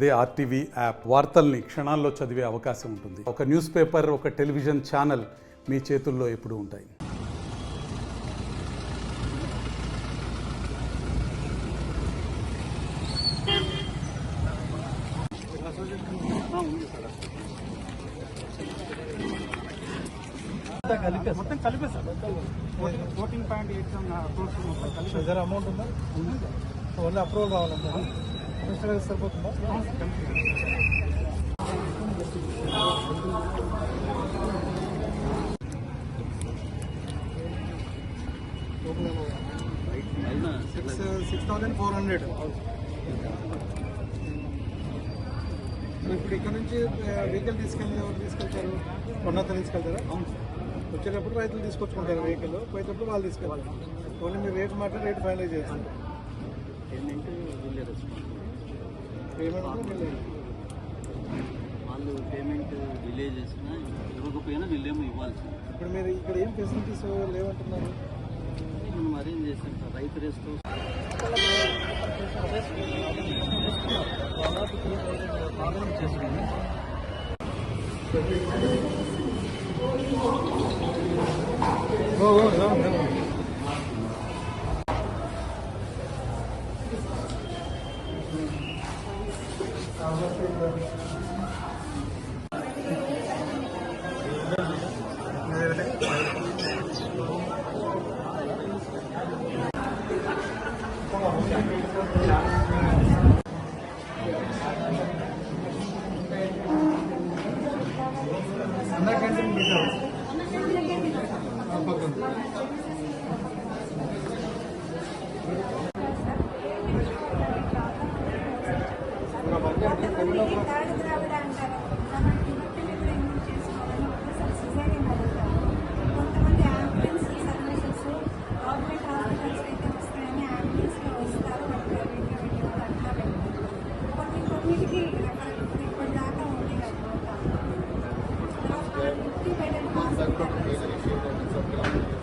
అదే RTV app వార్తల్ని క్షణాల్లో చదివే అవకాశం ఉంటుంది. ఒక న్యూస్ పేపర్, ఒక టెలివిజన్ ఛానల్ మీ చేతుల్లో ఎప్పుడూ ఉంటాయి. మొత్తం కలిపే సార్ 14.8 అమౌంట్ ఉందా? ఓన్లీ అప్రూవల్ కావాలంటే సరిపోతుందా? $6,400. ఇప్పుడు ఇక్కడ నుంచి వెహికల్ తీసుకెళ్ళి ఎవరు తీసుకెళ్తారు? కొన్నత తీసుకెళ్తారా? వచ్చేటప్పుడు రైతులు తీసుకొచ్చుకుంటారు వెహికల్, పోయేటప్పుడు వాళ్ళు తీసుకెళ్ళాలి. ఓన్లీ మీరు రేట్ మాట్లాడి రేట్ ఫైనలైజ్ చేస్తారు. పేమెంట్ వాళ్ళు పేమెంట్ డిలే చేసినా ఇవ్వకపోయినా వీళ్ళేమో ఇవ్వాల్సి. ఇప్పుడు మీరు ఇక్కడ ఏం ఫెసిలిటీస్ లేవంటున్నారు? మనం అరేంజ్ చేసాం సార్, రైతు రెస్ట్ చేసుకుని అన్నా క్యాంటీన్ పెట్టారు.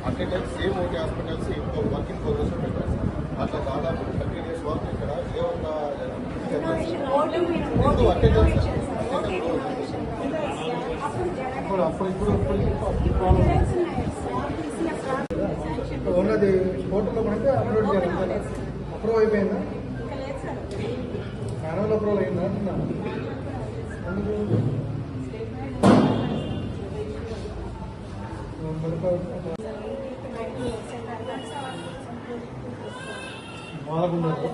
అటెండెన్స్ సేమ్ ఓటీ హాస్పిటల్స్ ఇంకో వర్కింగ్ ప్రోగ్రెస్ పెట్టారు. అట్లా దాదాపు 30 years వరకు ఇక్కడ ఉన్నది పోర్టల్లో పడితే అప్లోడ్ చేయాలి. అప్రూవ్ అయిపోయిందా? మాన్యువల్ అప్రూవల్ అయిందా అంటున్నాను. బాగున్నారు.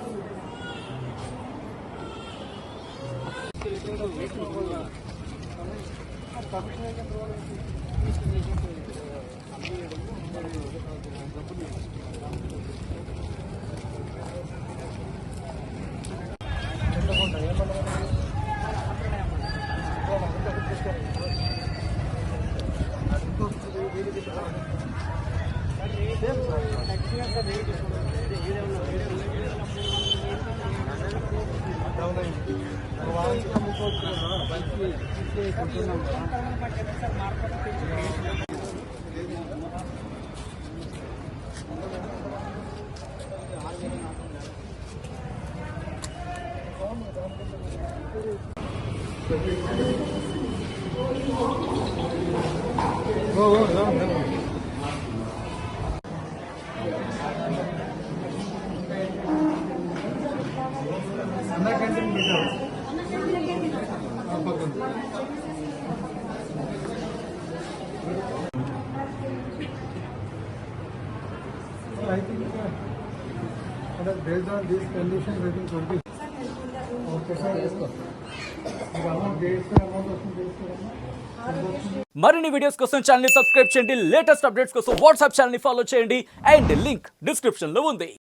అన్నా క్యాంటీన్ పెట్టారు. I think based on these conditions, I think 20. Okay, sir. Yes, sir. మరిన్ని వీడియోస్ కోసం ఛానల్ ని సబ్స్క్రైబ్ చేయండి. లేటెస్ట్ అప్డేట్స్ కోసం వాట్సాప్ ఛానల్ ని ఫాలో చేయండి. అండ్ లింక్ డిస్క్రిప్షన్ లో ఉంది.